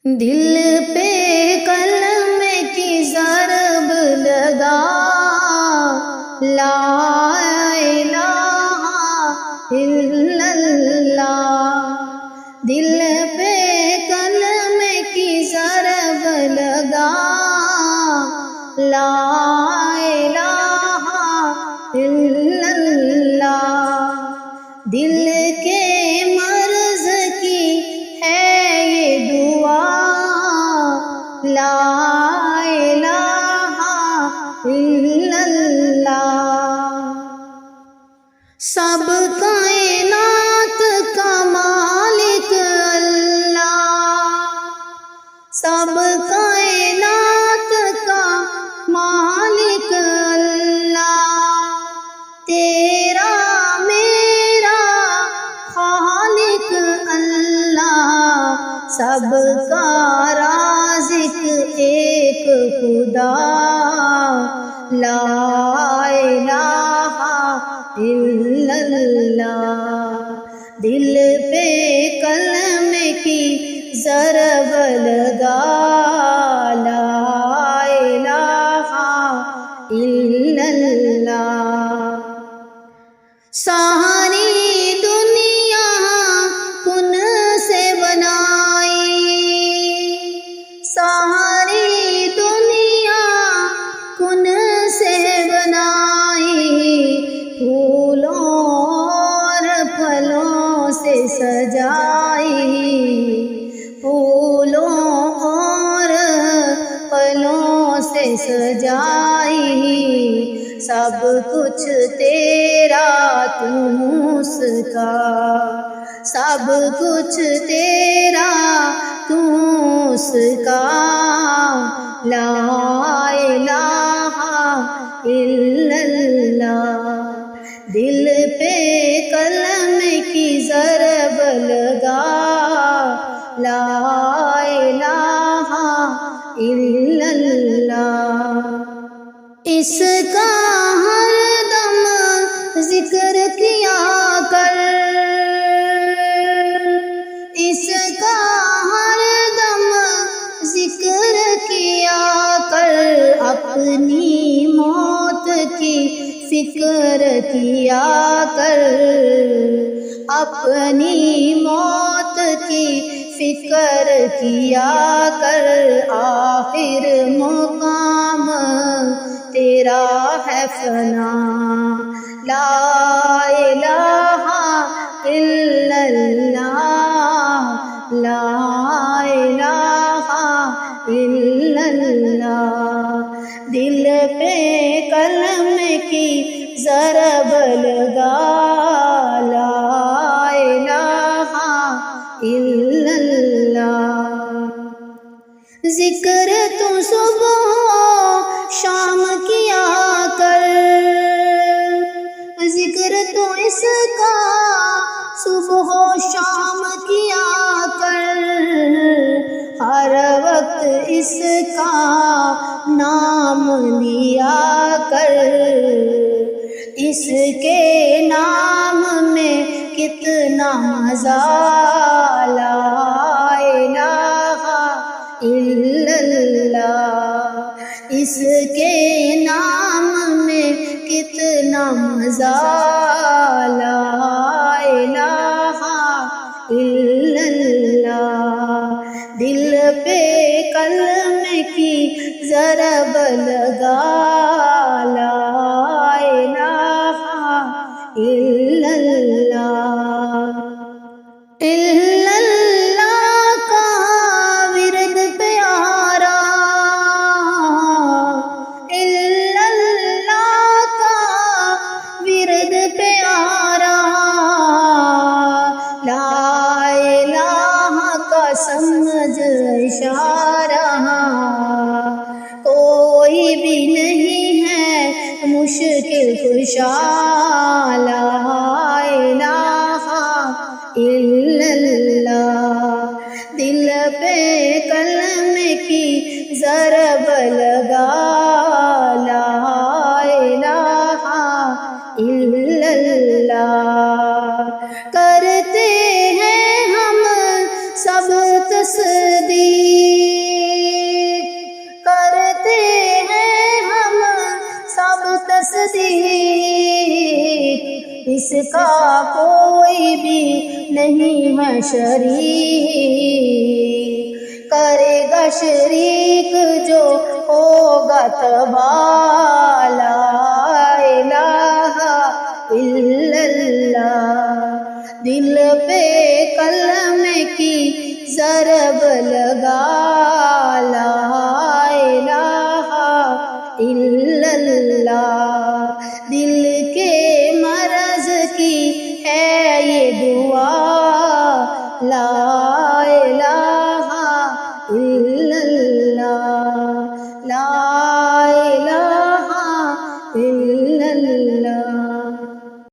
دل پہ کلمے کی ضرب لگا، لا الہ الا اللہ۔ دل پہ کلمے کی ضرب لگا، لا الہ الا اللہ۔ دل کے مرض کی ہے یہ دعا، لا الہ الا اللہ۔ سب کائنات کا مالک اللہ، سب کائنات کا مالک اللہ، تیرا میرا خالق اللہ، سب کا رازق ایک خدا، لا الہ الا اللہ۔ دل پہ کلمے کی ضرب لگا، لا الہ الا اللہ۔ ساری دنیا کن سے بنائی، ساری دنیا کن سے بنائی، پھولوں اور پھلوں سے سجائی، پھولوں اور پھلوں سے سجائی، سب کچھ تیرا تو اس کا، سب کچھ تیرا تو اس کا، لا الہ الا اللہ۔ دل پہ کلمے کی ضرب لگا، لا الہ الا اللہ۔ اس کا ہر دم ذکر کیا کر، اس کا ہر دم ذکر کیا کر، اپنی موت کی فکر کیا کر، اپنی موت کی فکر کیا کر، آخر مقام تیرا ہے فنا، لا الہ الا اللہ، لا الہ الا اللہ۔ دل پہ کلمے کی ضرب لگا، لا الہ الا اللہ۔ ذکر تو صبح و شام کیا کر، ذکر تو اس کا صبح و شام کیا کر، ہر وقت اس کا نام لیا کر، اس کے نام میں کتنا مزہ، لا الہ الا اللہ۔ اس کے نام میں کتنا مزہ، لا الہ الا اللہ۔ دل پہ کلمے کی ضرب لگا، لا الہ الا اللہ۔ الا اللہ کا ورد پیارا، الا اللہ کا ورد پیارا، لا الہ کا سمجھ اشارہ، کوئی بھی نہیں ہے مشکل کشا، لا الہ الا اللہ۔ دل پہ کلمے کی ضرب لگا، لا الہ الا اللہ۔ کرتے ہیں ہم سب تصدیق، اس کا کوئی بھی نہیں ہے شریک، کرے گا شریک جو ہوگا تباہ، لا الہ الا اللہ۔ دل پہ کلمے کی ضرب لگا، لا الہ الا اللہ۔ دل کے مرض کی ہے یہ دعا، لا